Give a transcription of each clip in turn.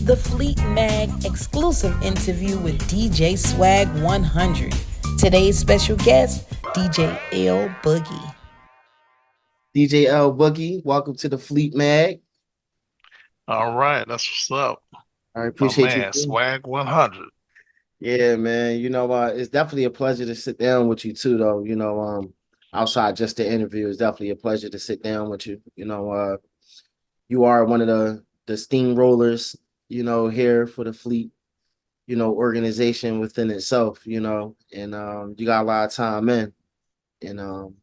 the Fleet Mag exclusive interview with DJ Swag 100. Today's special guest, DJ L-Boogie. DJ L-Boogie, welcome to the Fleet Mag. All right, that's what's up. I My appreciate man, you. Swag 100. Yeah, man. It's definitely a pleasure to sit down with you too, though. Outside just the interview, it's definitely a pleasure to sit down with you. You are one of the steamrollers, here for the Fleet, organization within itself, and you got a lot of time in. And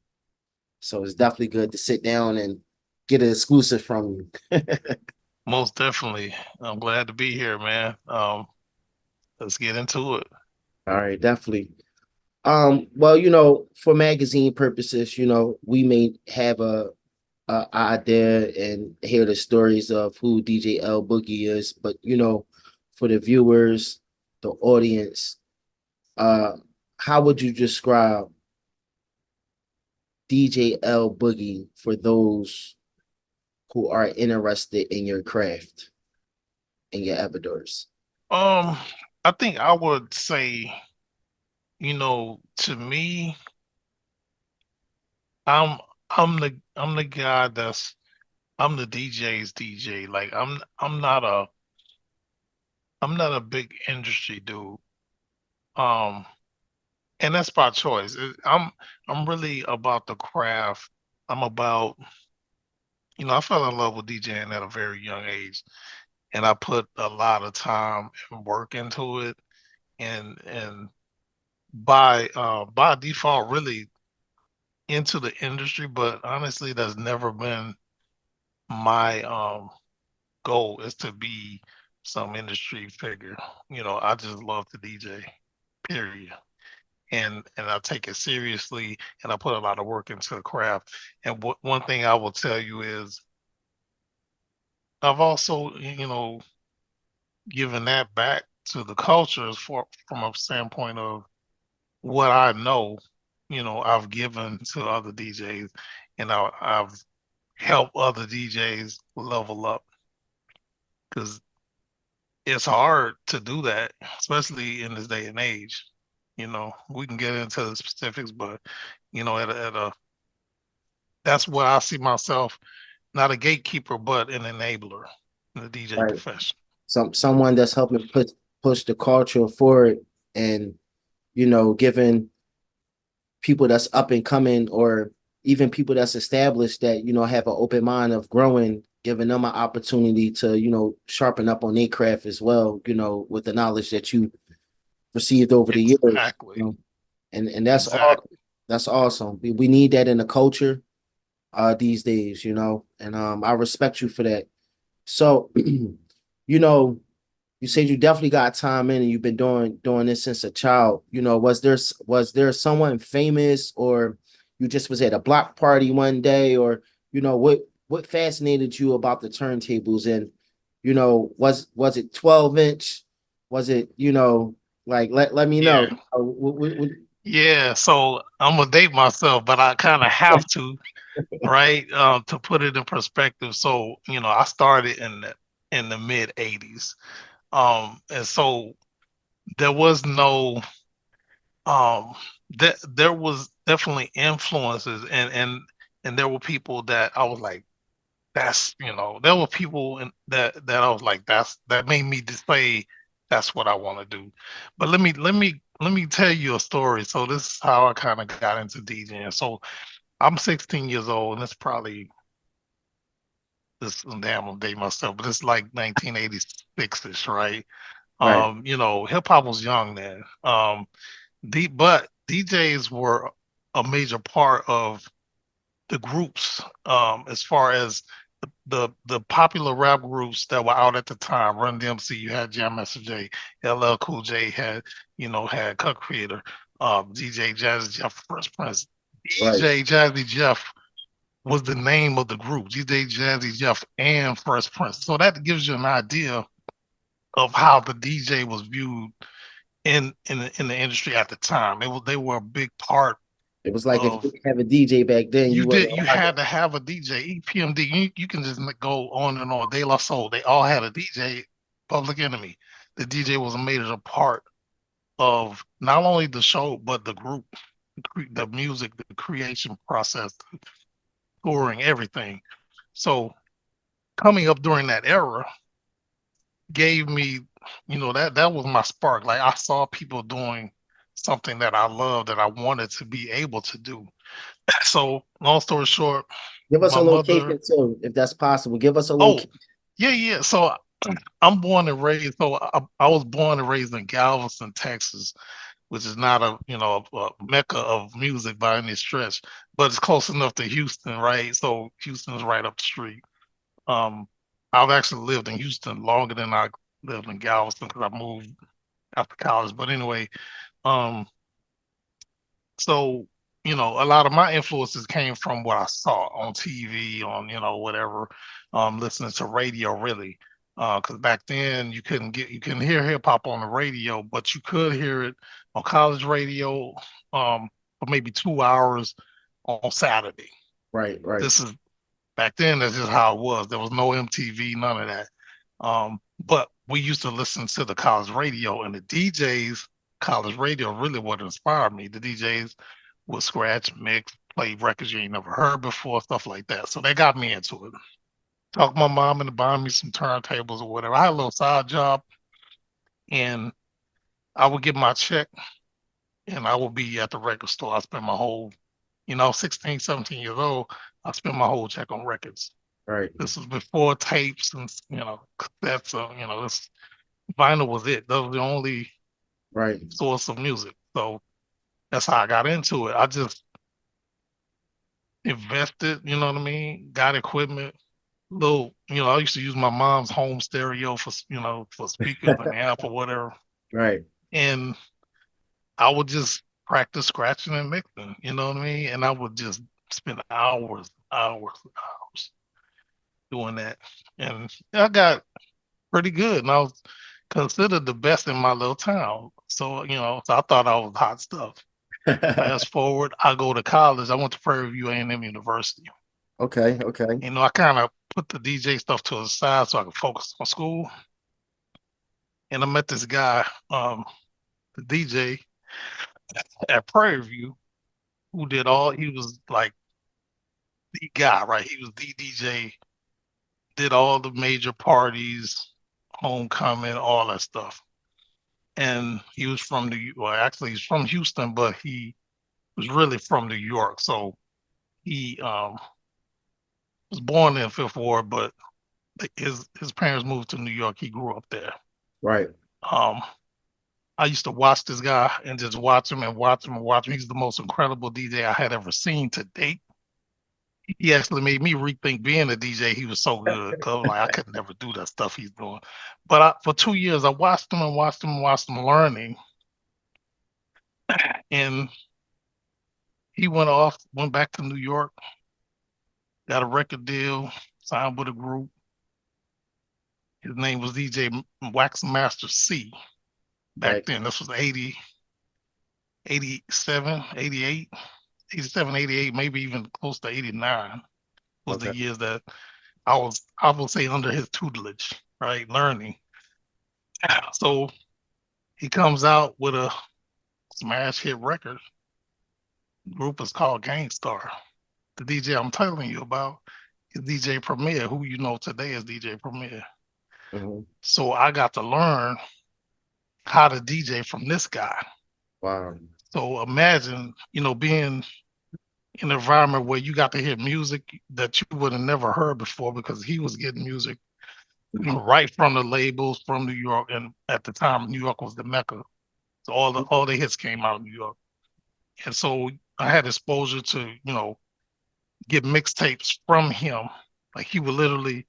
so it's definitely good to sit down and get an exclusive from you. Most definitely. I'm glad to be here, man. Let's get into it. All right, definitely. Well, for magazine purposes, we may have a idea and hear the stories of who DJ L Boogie is, but for the viewers, the audience, uh, how would you describe DJ L Boogie for those who are interested in your craft and your evidors? Um, I think I would say, to me, I'm I'm the guy I'm the DJ's DJ. Like I'm not a big industry dude. Um, and that's by choice. I'm really about the craft. I'm about, I fell in love with DJing at a very young age, and I put a lot of time and work into it, and by default, really into the industry. But honestly, that's never been my goal is to be some industry figure. I just love to DJ, period. And I take it seriously, and I put a lot of work into the craft. And one thing I will tell you is I've also, given that back to the cultures from a standpoint of what I know, I've given to other DJs, and I've helped other DJs level up because it's hard to do that, especially in this day and age. We can get into the specifics, but at a that's where I see myself, not a gatekeeper, but an enabler in the DJ Right. profession. Someone that's helping push the culture forward and giving people that's up and coming or even people that's established that have an open mind of growing, giving them an opportunity to sharpen up on their craft as well, with the knowledge that you received over the years, Exactly. and that's all. Exactly. That's awesome. We need that in the culture these days, and I respect you for that. So you know you said you definitely got time in and you've been doing this since a child. Was there someone famous, or you just was at a block party one day, or what fascinated you about the turntables? And was it 12-inch? Was it like let me know. Yeah. Yeah. So I'm gonna date myself, but I kind of have to, right? To put it in perspective. So, I started in the mid 80s. And so there was no there was definitely influences, and there were people that I was like, there were people that I was like, that made me just say that's what I want to do. But let me tell you a story. So this is how I kind of got into DJing. So I'm 16 years old, and it's probably this damn I'm dating myself, but it's like 1986ish, right? Right, Hip hop was young then. But DJs were a major part of the groups, as far as the popular rap groups that were out at the time. Run DMC, you had Jam Master Jay, LL Cool J had Cut Creator, DJ Jazzy Jeff, Fresh Prince. right, DJ Jazzy Jeff was the name of the group, DJ Jazzy Jeff and Fresh Prince. So that gives you an idea of how the DJ was viewed in the industry at the time. They were a big part it was like if you of didn't have a DJ back then, you wasn't you rocking. had to have a DJ. EPMD, you can just go on and on. De La Soul, they all had a DJ Public Enemy. The DJ was a major part of not only the show but the group, the music, the creation process, touring, everything. So coming up during that era gave me, that was my spark. Like I saw people doing something that I loved that I wanted to be able to do. So long story short, Give us my a mother, location too, if that's possible. Give us a oh, location. yeah. So I'm born and raised. So I was born and raised in Galveston, Texas, which is not a mecca of music by any stretch, but it's close enough to Houston, right? So Houston's right up the street. Um, I've actually lived in Houston longer than I lived in Galveston because I moved after college. But anyway, um, so a lot of my influences came from what I saw on TV, on whatever, listening to radio really. Because back then you couldn't hear hip hop on the radio, but you could hear it on college radio for maybe 2 hours on Saturday. Right, right, This is back then. That's just how it was. There was no MTV, none of that. But we used to listen to the college radio, and the DJs, college radio, really what inspired me. The DJs would scratch, mix, play records you ain't never heard before, stuff like that. So they got me into it. Talked my mom into buying me some turntables or whatever. I had a little side job, and I would get my check, and I would be at the record store. I spent my whole, 16, 17 years old, I spent my whole check on records. right, This was before tapes and cassettes. This vinyl was it. That was the only right. source of music. So that's how I got into it. I just invested, you know what I mean? Got equipment. I used to use my mom's home stereo for speakers and amp or whatever. Right. And I would just practice scratching and mixing, you know what I mean? And I would just spend hours doing that. And I got pretty good. And I was considered the best in my little town. So, so I thought I was hot stuff. Fast forward, I go to college. I went to Prairie View A&M University. Okay, okay. I kind of put the DJ stuff to the side so I could focus on school. And I met this guy, the DJ at Prairie View, he was like the guy, right? He was the DJ, did all the major parties, homecoming, all that stuff. And he was actually he's from Houston, but he was really from New York. So he was born in Fifth Ward, but his parents moved to New York. He grew up there. Right. I used to watch this guy and just watch him and watch him and watch him. He's the most incredible DJ I had ever seen to date. He actually made me rethink being a DJ. He was so good because I could never do that stuff he's doing. But for 2 years, I watched him and watched him and watched him learning. And he went back to New York, got a record deal, signed with a group. His name was DJ Wax Master C. Back then, this was 80, 87, 88, 87, 88, maybe even close to 89 was the years that I will say, under his tutelage, right? Learning. So he comes out with a smash hit record. The group is called Gangstar. The DJ I'm telling you about is DJ Premier, who you know today is DJ Premier. Mm-hmm. So I got to learn how to DJ from this guy. Wow. So imagine, being in an environment where you got to hear music that you would have never heard before, because he was getting music right from the labels from New York. And at the time, New York was the Mecca. So all the hits came out of New York. And so I had exposure to, get mixtapes from him. Like he would literally,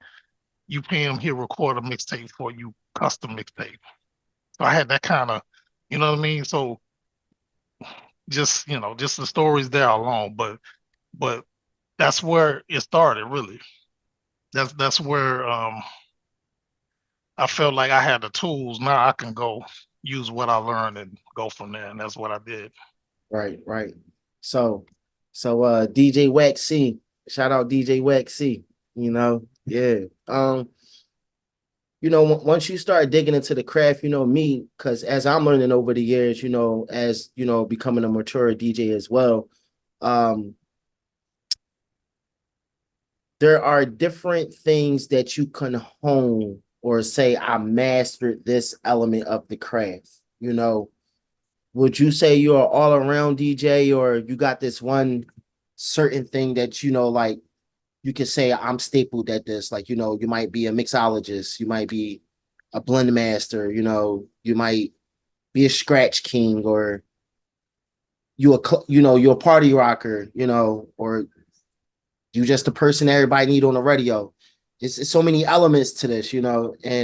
you pay him, he'll record a mixtape for you, custom mixtape. So I had that kind of, you know what I mean? So just the stories there alone, but that's where it started, really. That's where I felt like I had the tools. Now I can go use what I learned and go from there, and that's what I did. Right, right. So DJ Wax C, shout out DJ Wax C, yeah. once you start digging into the craft, me, because as I'm learning over the years, as becoming a mature DJ as well, um, there are different things that you can hone or say, I mastered this element of the craft. Would you say you're an all around DJ, or you got this one certain thing that, like you could say, I'm stapled at this? Like, you might be a mixologist, you might be a blend master, you might be a scratch king, or you're a party rocker, or you just the person everybody need on the radio. It's so many elements to this, and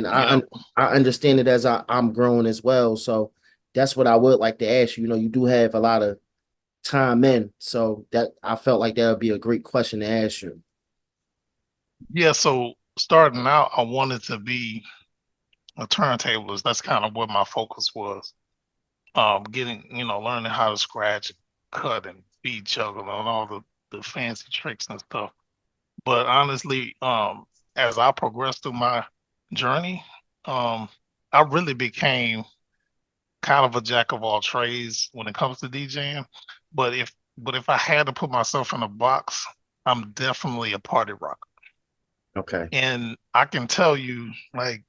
Yeah. I understand it as I'm growing as well. So that's what I would like to ask you. You do have a lot of time in, so that I felt like that would be a great question to ask you. Yeah. So starting out, I wanted to be a turntablist. That's kind of what my focus was. Getting, learning how to scratch, cut, and beat juggle and all the fancy tricks and stuff. But honestly, as I progressed through my journey, I really became kind of a jack of all trades when it comes to DJing. But if I had to put myself in a box, I'm definitely a party rocker. Okay. And I can tell you, like,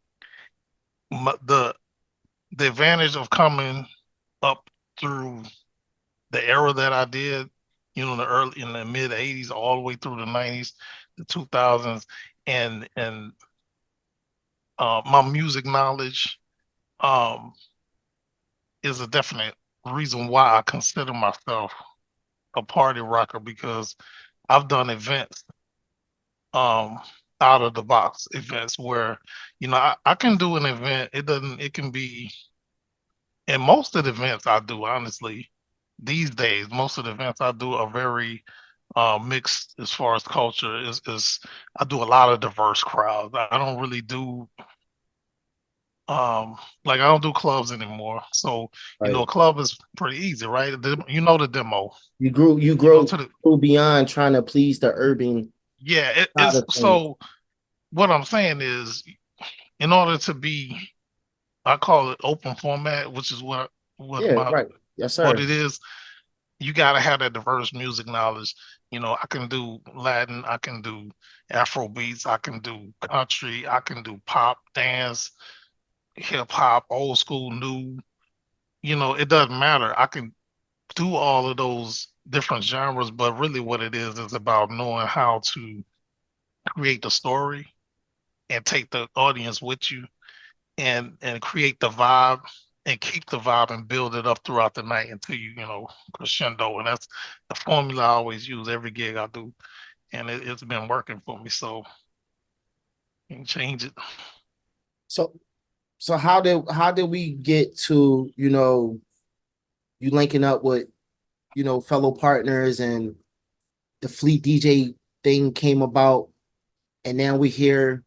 the advantage of coming up through the era that I did, in the mid '80s, all the way through the '90s, the 2000s, and my music knowledge um, is a definite reason why I consider myself a party rocker, because I've done events, um, out of the box events where, I can do an event. It can be, and most of the events I do, honestly, these days, most of the events I do are very mixed as far as culture. Is I do a lot of diverse crowds. I don't really do um like I don't do clubs anymore. So, a Right. club is pretty easy, right? The demo. You You go grow to the grew beyond trying to please the urban Yeah, side it's of things. so what I'm saying is, in order to be, I call it open format, which is what Yeah, my right. Yes, what sir. it is. You gotta have that diverse music knowledge. I can do Latin, I can do Afro beats, I can do country, I can do pop, dance, hip hop, old school, new. It doesn't matter. I can do all of those different genres, but really what it is about knowing how to create the story and take the audience with you, and create the vibe and keep the vibe and build it up throughout the night until crescendo. And that's the formula I always use every gig I do, and it's been working for me. So you can change it. So how did we get to, you linking up with, fellow partners, and the Fleet DJ thing came about, and now we hear,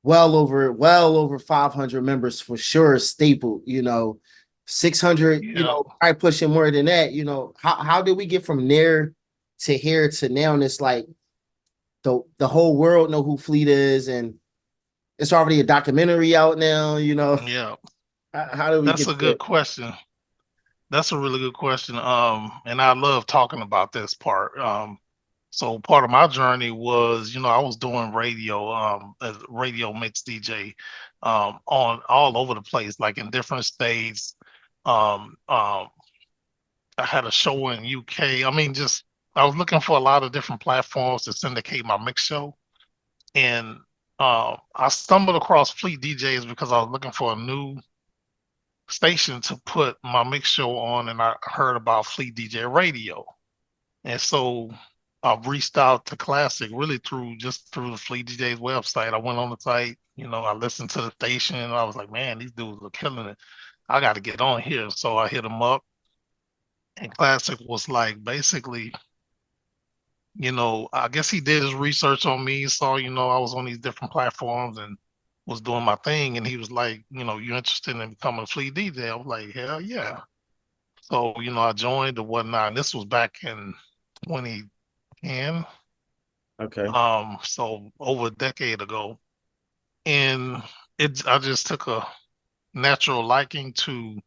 well over 500 members for sure, staple, 600, Yeah. I pushing more than that. How did we get from there to here to now? And it's like the whole world know who Fleet is, and it's already a documentary out now. Yeah. How do we That's get a there? good question. That's a really good question. And I love talking about this part. So part of my journey was, I was doing radio, as a radio mix DJ, on all over the place, like in different states. Um, um, I had a show in UK. I mean, just I was looking for a lot of different platforms to syndicate my mix show, and I stumbled across Fleet DJs because I was looking for a new station to put my mix show on, and I heard about Fleet DJ Radio. And so I reached out to Classic really through the Fleet DJ's website. I went on the site, I listened to the station, and I was like, man, these dudes are killing it. I got to get on here. So I hit them up, and Classic was like, basically, I guess he did his research on me, saw, I was on these different platforms and was doing my thing. And he was like, you interested in becoming a Fleet DJ? I was like, hell yeah. So, I joined and whatnot. And this was back in 2010. Okay. So over a decade ago. and I just took a natural liking to,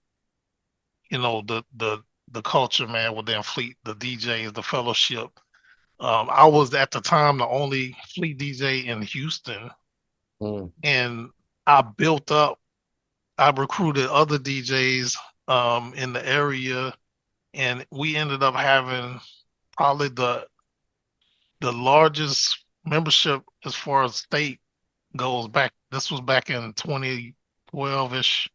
the culture, man, within Fleet, the DJs, the fellowship. I was at the time the only Fleet DJ in Houston, Mm. and I built up. I recruited other DJs in the area, and we ended up having probably the largest membership as far as state goes back. This was back in 2012-ish.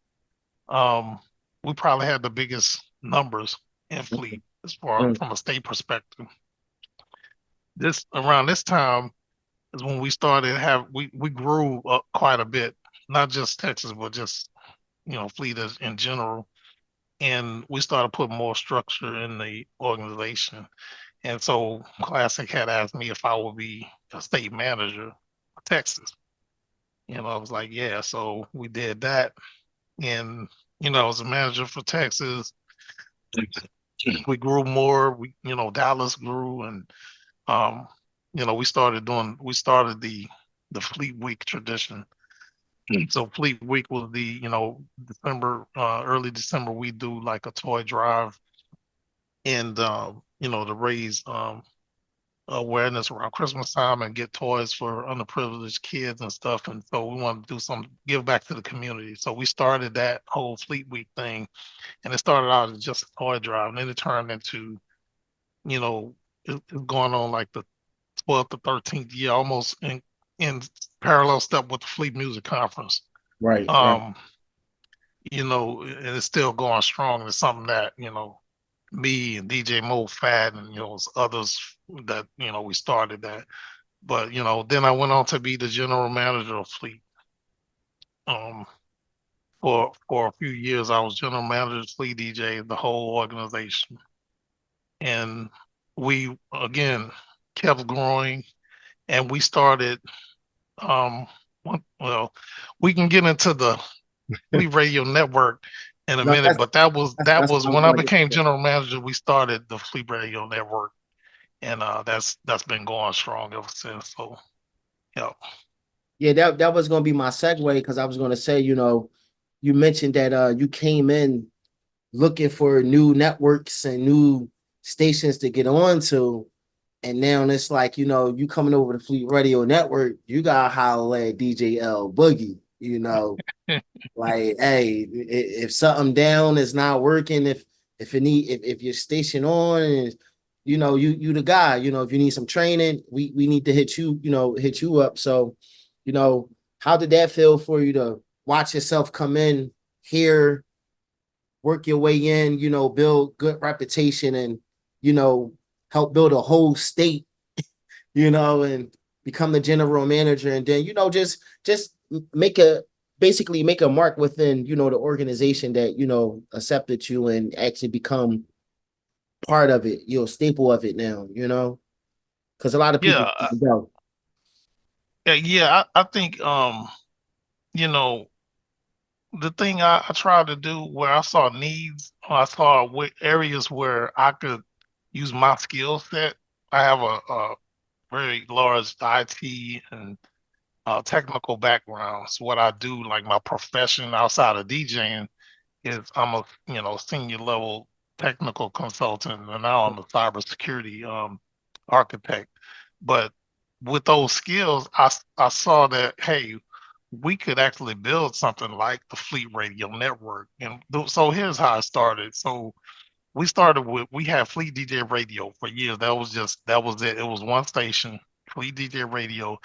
Um, we probably had the biggest numbers in Fleet as far Mm. from a state perspective. This around this time is when we started we grew up quite a bit, not just Texas, but just Fleet in general. And we started putting more structure in the organization. And so Classic had asked me if I would be a state manager for Texas. I was like, yeah. So we did that. And, I was a manager for Texas. We grew more. Dallas grew. And, um, we started the Fleet Week tradition. So Fleet Week was December, early December, we do like a toy drive and, to raise awareness around Christmas time and get toys for underprivileged kids and stuff. And so we wanted to do some give back to the community. So we started that whole Fleet Week thing, and it started out as just a toy drive, and then it turned into, it's going on like the 12th to 13th year, almost in parallel step with the Fleet Music Conference. Right, right. Um, and it's still going strong. It's something that, me and DJ Mo Fad and, others that, we started that. But, then I went on to be the general manager of Fleet. Um, for a few years, I was general manager of Fleet DJ, the whole organization. And we, again, kept growing and we started, um, well, we can get into the Fleet Radio Network in a No, minute, but that was that's what I was when I going to became get general manager. We started the Fleet Radio Network, and that's been going strong ever since. So, yeah, Yeah, that was going to be my segue because I was going to say, you mentioned that you came in looking for new networks and new stations to get on to. And now it's like, you coming over to Fleet Radio Network, you got to holler at DJ L-Boogie, like, hey, if something down is not working, if your station on and you the guy, if you need some training, we need to hit you up. So, how did that feel for you to watch yourself come in here, work your way in, build good reputation and, help build a whole state, and become the general manager and then, just make a basically make a mark within, the organization that, accepted you and actually become part of it, staple of it now, because a lot of people yeah, don't. yeah. I think you know, the thing I tried to do where I saw needs, or I saw areas where I could use my skill set. I have a very large IT and technical background. So what I do, like my profession outside of DJing, is I'm a senior level technical consultant, and now I'm a cybersecurity architect. But with those skills, I saw that, hey, we could actually build something like the Fleet Radio Network. And so here's how I started. So we had Fleet DJ Radio for years. That was it. It was one station, Fleet DJ Radio,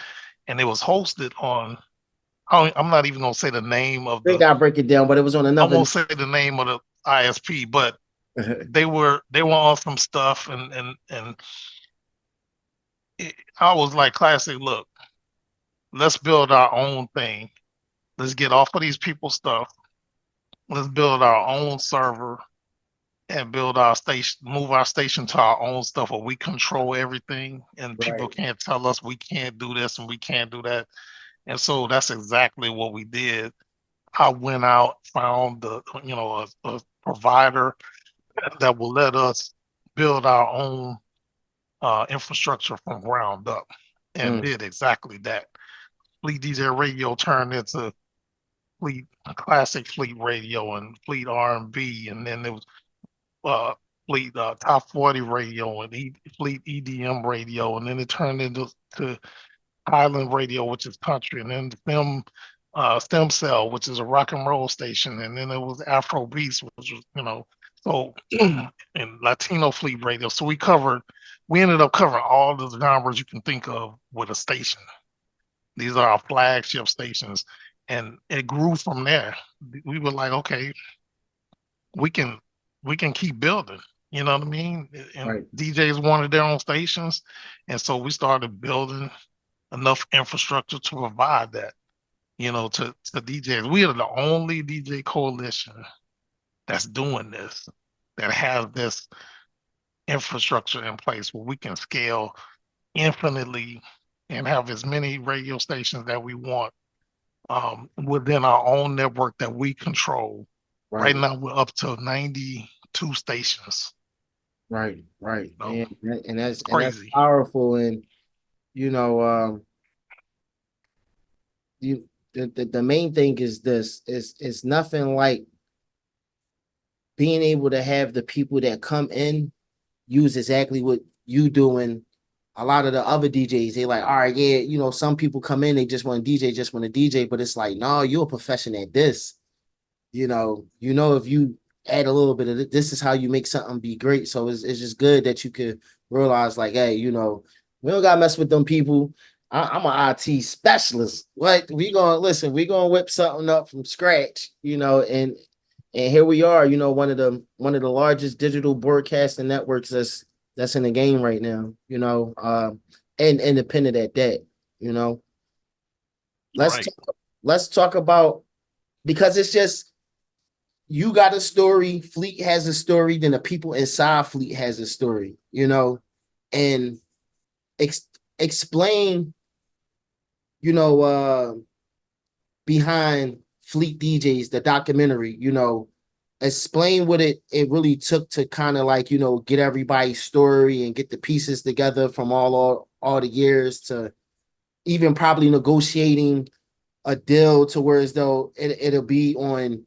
and it was hosted on. I'm not even gonna say the name of I think the. I break it down, but it was on I another. won't say the name of the ISP, but they were on some stuff, and I was like, classic. Look, let's build our own thing. Let's get off of these people's stuff. Let's build our own server and build our station, move our station to our own stuff where we control everything and people Right. can't tell us we can't do this and we can't do that. And so that's exactly what we did. I went out, found a provider that will let us build our own infrastructure from ground up and Mm. did exactly that. Fleet DJ Radio turned into Fleet Classic Fleet Radio and Fleet R&B, and then there was uh, Fleet Top 40 Radio and Fleet EDM Radio, and then it turned into Highland Radio, which is country, and then Stem Cell, which is a rock and roll station, and then it was Afro Beats, which was so and Latino Fleet Radio. So we ended up covering all the genres you can think of with a station. These are our flagship stations, and it grew from there. We were like, okay, we can keep building. You know what I mean? And Right. DJs wanted their own stations, and so we started building enough infrastructure to provide that, to DJs. We are the only DJ coalition that's doing this, that has this infrastructure in place where we can scale infinitely and have as many radio stations that we want within our own network that we control. Right now, we're up to 92 stations. Right. So, And that's crazy. That's powerful. And the main thing is this: it's nothing like being able to have the people that come in use exactly what you doing. A lot of the other DJs, they like, all right, yeah, some people come in, they just want to DJ, but it's like, no, you're a professional at this. If you add a little bit of this is how you make something be great. So it's just good that you could realize, like, hey, we don't gotta mess with them people. I'm an IT specialist. What we gonna whip something up from scratch, and here we are, one of the largest digital broadcasting networks that's in the game right now, and independent at that, Let's talk about, because it's just, you got a story, Fleet has a story, then the people inside Fleet has a story, and explain, behind Fleet DJs, the documentary, explain what it really took to kind of like, get everybody's story and get the pieces together from all the years to even probably negotiating a deal to where as though it'll be on,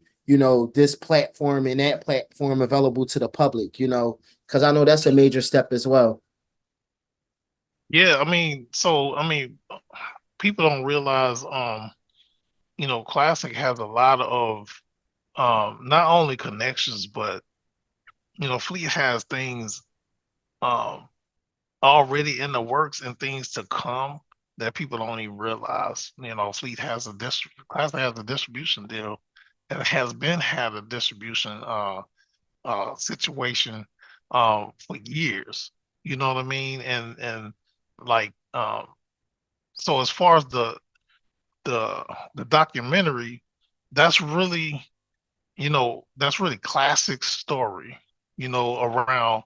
this platform and that platform available to the public, because I know that's a major step as well. Yeah, people don't realize, Classic has a lot of not only connections, but Fleet has things already in the works and things to come that people don't even realize. Fleet has Classic has a distribution deal and had a distribution situation for years. You know what I mean? And like so as far as the documentary, that's really Classic story, around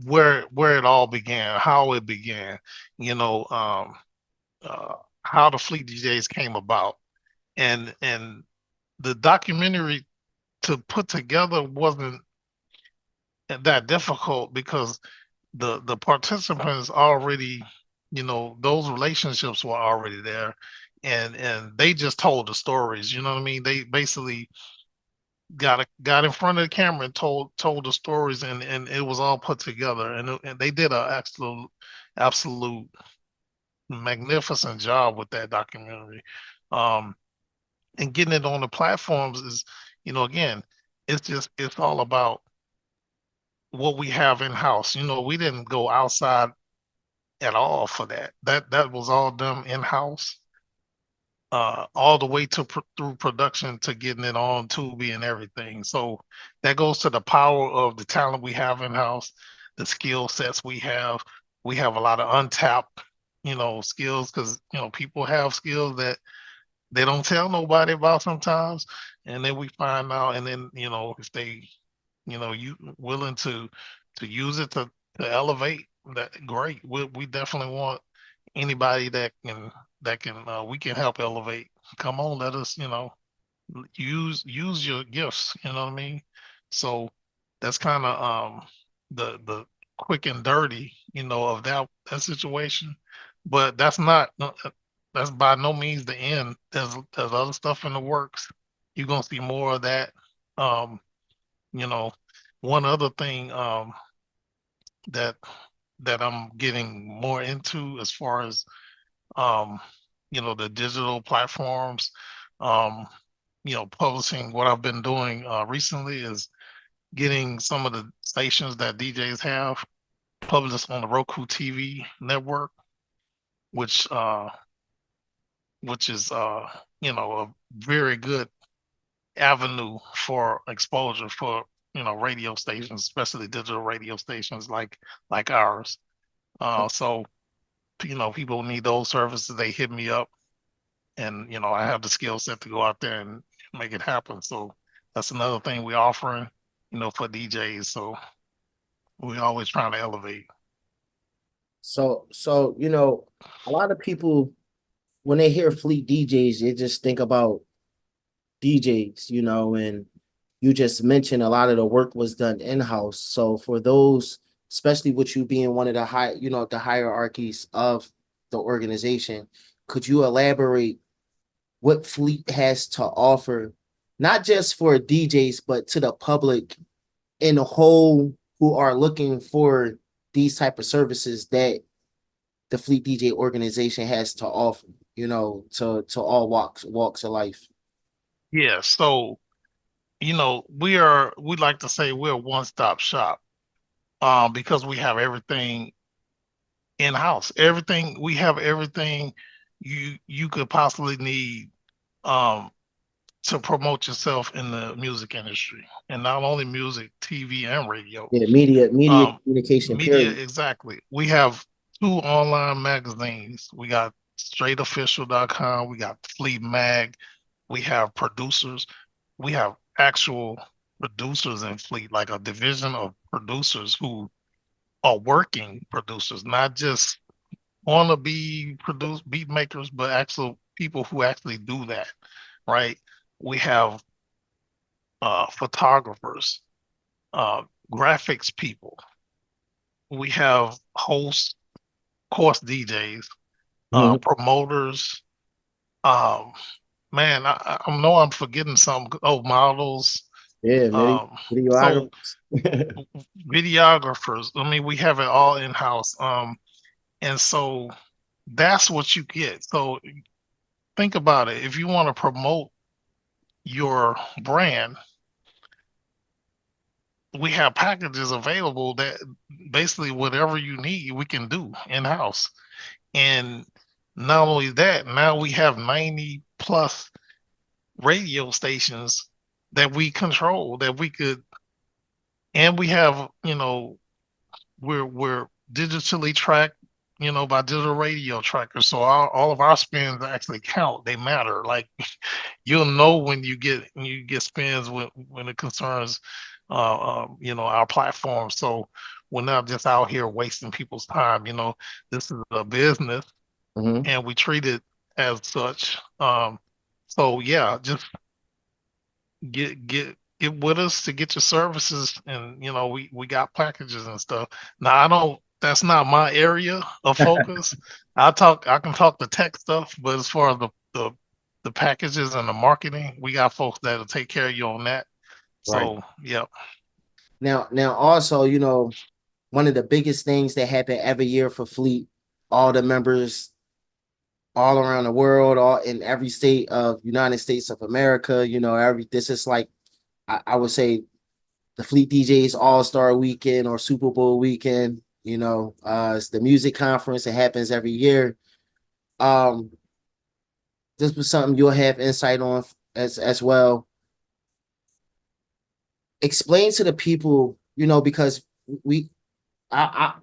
where it all began, how it began, how the Fleet DJs came about, and the documentary to put together wasn't that difficult because the participants already, those relationships were already there, and they just told the stories. You know what I mean? They basically got in front of the camera and told the stories, and it was all put together, and they did an absolute magnificent job with that documentary. And getting it on the platforms is, again, it's all about what we have in house. We didn't go outside at all for that. That was all done in house, all the way through production to getting it on Tubi and everything. So that goes to the power of the talent we have in house, the skill sets we have. We have a lot of untapped, skills, because people have skills that they don't tell nobody about sometimes, and then we find out, and then if they, you willing to use it to elevate, that great. We definitely want anybody that can we can help elevate. Come on, let us use your gifts. You know what I mean? So that's kind of the quick and dirty of that situation, but that's not that's by no means the end. There's other stuff in the works. You're gonna see more of that. Um, you know, one other thing that I'm getting more into as far as um, the digital platforms, um, publishing. What I've been doing recently is getting some of the stations that DJs have published on the Roku TV network, which is a very good avenue for exposure for radio stations, especially digital radio stations like ours. So people need those services, they hit me up, and I have the skill set to go out there and make it happen. So that's another thing we're offering, for DJs. So we're always trying to elevate. So a lot of people when they hear Fleet DJs, they just think about DJs, and you just mentioned a lot of the work was done in-house. So for those, especially with you being one of the the hierarchies of the organization, could you elaborate what Fleet has to offer, not just for DJs, but to the public in a whole who are looking for these type of services that the Fleet DJ organization has to offer, to all walks of life. Yeah. So, we like to say we're a one-stop shop, because we have everything in-house. We have everything you could possibly need, um, to promote yourself in the music industry, and not only music, TV and radio. Yeah, media Um, communication, Media, period. exactly. We have 2 online magazines. We got straightofficial.com. We got Fleet Mag. We have producers. We have actual producers in Fleet, like a division of producers who are working producers, not just wanna be beat makers, but actual people who actually do that, right? We have photographers, uh, graphics people. We have hosts, of course, DJs, Mhm. promoters. Um, Man, I know I'm forgetting some. Oh, models. Yeah, So videographers. videographers. I mean, we have it all in house. And so that's what you get. So think about it. If you want to promote your brand, we have packages available that basically whatever you need, we can do in house. And not only that, now we have 90 plus radio stations that we control, that we could, and we have, we're digitally tracked, by digital radio trackers. So all of our spins actually count. They matter. Like you'll know when you get spins when it concerns our platform. So we're not just out here wasting people's time. This is a business Mhm. and we treat it as such. So yeah, just get with us to get your services, and we got packages and stuff. Now I don't, that's not my area of focus. I can talk the tech stuff, but as far as the packages and the marketing, we got folks that'll take care of you on that. Right. So yeah. Now also, one of the biggest things that happen every year for Fleet, all the members all around the world, all in every state of United States of America, this is like I would say the Fleet DJs All-Star Weekend or Super Bowl weekend. It's the music conference. It happens every year. Um, this was something you'll have insight on as well. Explain to the people, because we I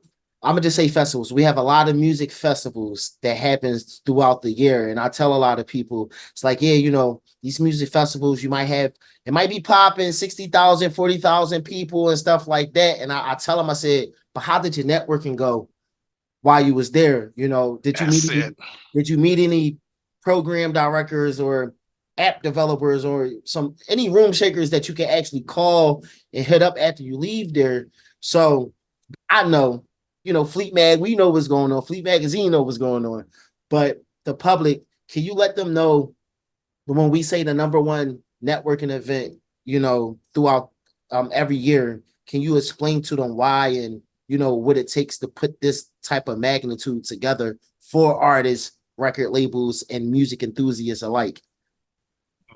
I'm gonna just say festivals. We have a lot of music festivals that happens throughout the year, and I tell a lot of people, it's like, yeah, these music festivals, you might have, it might be popping 60,000, 40,000 people and stuff like that. And I tell them, I said, but how did your networking go while you was there? That's it. Did you meet any program directors or app developers or any room shakers that you can actually call and hit up after you leave there? So I know, Fleet Mag, we know what's going on. Fleet Magazine know what's going on. But the public, can you let them know when we say the number one networking event, throughout every year, can you explain to them why and what it takes to put this type of magnitude together for artists, record labels, and music enthusiasts alike?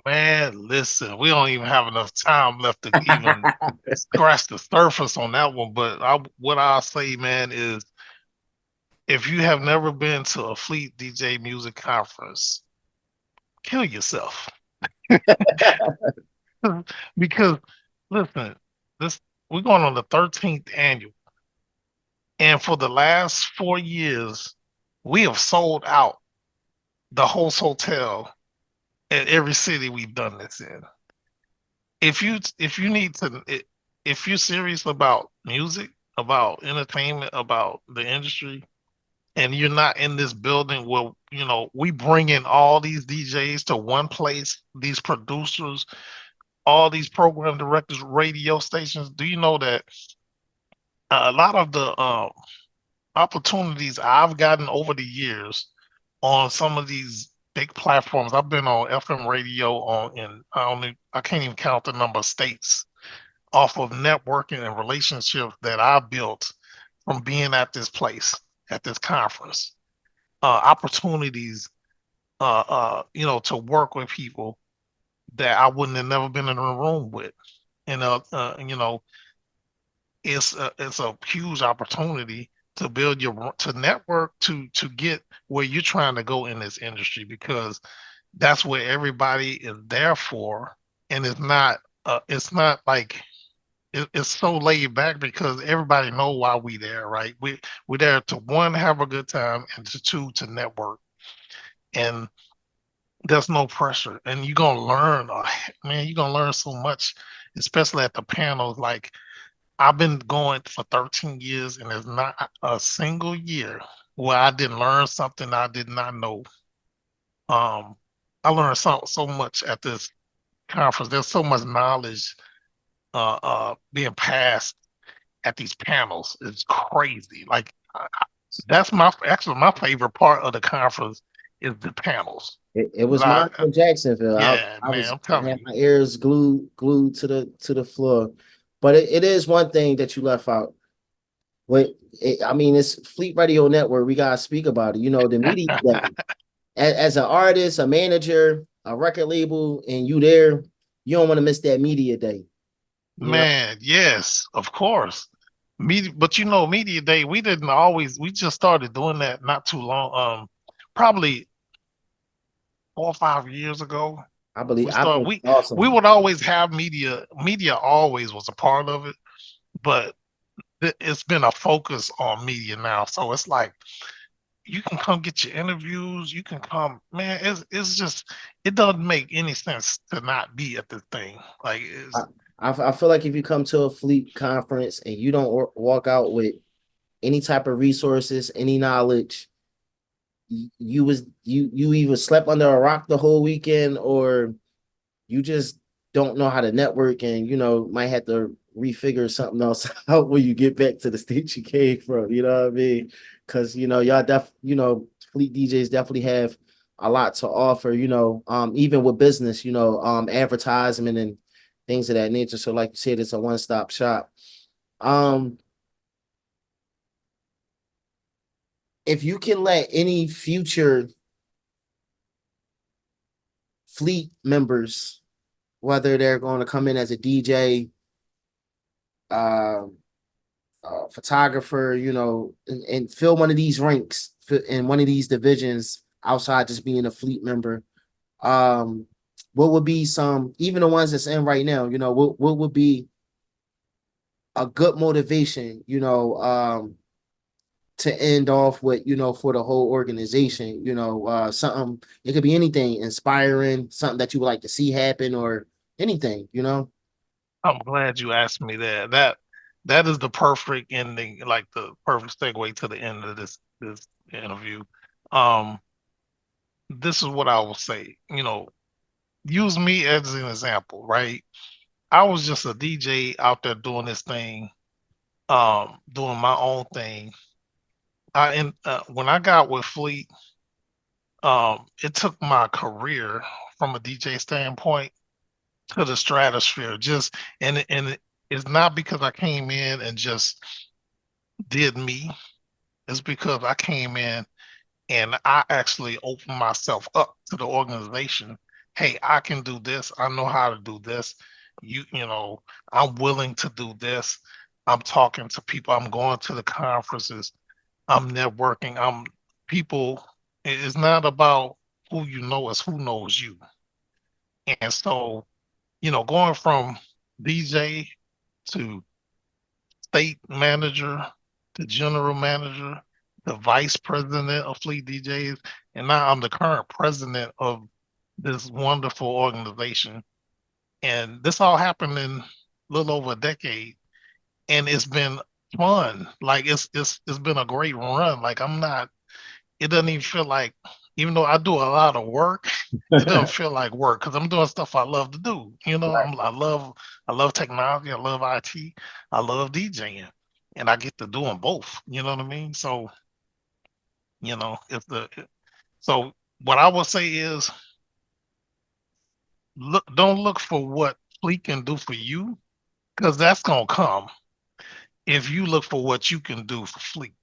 Man, listen, we don't even have enough time left to even scratch the surface on that one. But what I'll say, man, is if you have never been to a Fleet DJ music conference, kill yourself. Because listen, this we're going on the 13th annual, and for the last 4 years, we have sold out the host hotel in every city we've done this in. If you need to, if you're serious about music, about entertainment, about the industry, and you're not in this building where we bring in all these DJs to one place, these producers, all these program directors, radio stations. Do you know that a lot of the opportunities I've gotten over the years on some of these big platforms? I've been on FM radio I can't even count the number of states off of networking and relationships that I built from being at this place, at this conference. Opportunities, to work with people that I wouldn't have never been in a room with. And it's a huge opportunity to build to network, to get where you're trying to go in this industry, because that's where everybody is there for. And it's not like it's so laid back because everybody know why we there, right? We're there to, one, have a good time, and to two, to network. And there's no pressure, and you're gonna learn. Man, you're gonna learn so much, especially at the panels. Like, I've been going for 13 years, and there's not a single year where I didn't learn something I did not know. Um, I learned so much at this conference. There's so much knowledge being passed at these panels. It's crazy. Like, that's my favorite part of the conference is the panels. It was mine I, in Jacksonville. yeah, I man, was I'm I telling had you. my ears glued to the floor. But it is one thing that you left out. I mean, it's Fleet Radio Network. We gotta speak about it. The media day. As an artist, a manager, a record label, and you don't want to miss that media day. You know, Man, yes, of course. Media, but Media Day, we just started doing that not too long, probably 4 or 5 years ago. I think We it's awesome. would always have media always was a part of it, but it's been a focus on media now. So it's like you can come get your interviews, you can come, man, it's just, it doesn't make any sense to not be at this thing. Like, I, it's I feel like if you come to a Fleet conference and you don't walk out with any type of resources, any knowledge, you either slept under a rock the whole weekend, or you just don't know how to network, and might have to refigure something else out when you get back to the state you came from. You know what I mean? Because Fleet DJs definitely have a lot to offer. Even with business, advertisement and things of that nature. So, like you said, it's a one-stop shop. Um, if you can let any future Fleet members, whether they're going to come in as a DJ, uh, photographer, and fill one of these ranks in one of these divisions outside just being a Fleet member, um, what would be some, even the ones that's in right now, what would be a good motivation, to end off with, for the whole organization, something, it could be anything inspiring, something that you would like to see happen, or anything. I'm glad you asked me that. That is the perfect ending, like the perfect segue to the end of this interview. Um, this is what I will say. Use me as an example, right? I was just a DJ out there doing this thing, doing my own thing. When I got with Fleet, it took my career from a DJ standpoint to the stratosphere. Just it's not because I came in and just did me. It's because I came in and I actually opened myself up to the organization. Hey, I can do this. I know how to do this. You know, I'm willing to do this. I'm talking to people. I'm going to the conferences. I'm networking. I'm people. It's not about who you know, it's who knows you. And so, going from DJ to state manager to general manager to vice president of Fleet DJs, and now I'm the current president of this wonderful organization. And this all happened in a little over a decade, and it's been fun. Like it's been a great run. Like I'm not. It doesn't even feel like, even though I do a lot of work, it doesn't feel like work because I'm doing stuff I love to do. Right. I love technology, I love IT, I love DJing, and I get to do them both. You know what I mean? So, if so what I will say is, don't look for what Fleet can do for you, because that's gonna come if you look for what you can do for Fleet.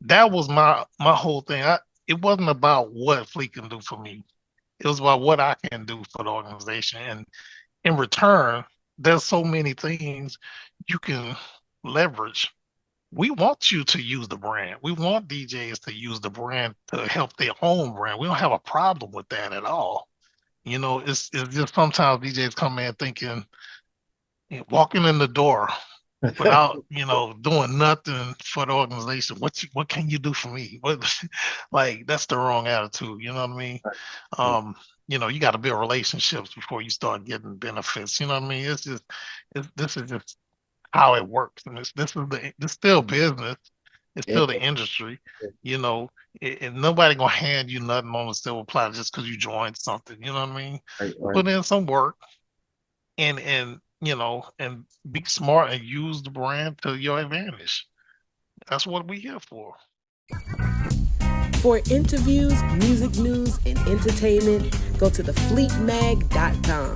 That was my whole thing. It wasn't about what Fleet can do for me. It was about what I can do for the organization. And in return, there's so many things you can leverage. We want you to use the brand. We want DJs to use the brand to help their own brand. We don't have a problem with that at all. It's just sometimes DJs come in thinking, walking in the door without doing nothing for the organization. What can you do for me? What like that's the wrong attitude. You know what I mean? You got to build relationships before you start getting benefits. You know what I mean? This is just how it works, and this still business. It's Yeah, still the industry. You know, and nobody gonna hand you nothing on the silver platter just because you joined something. You know what I mean? right, right. Put in some work and be smart and use the brand to your advantage. That's what we here for. For interviews, music news, and entertainment, go to thefleetmag.com.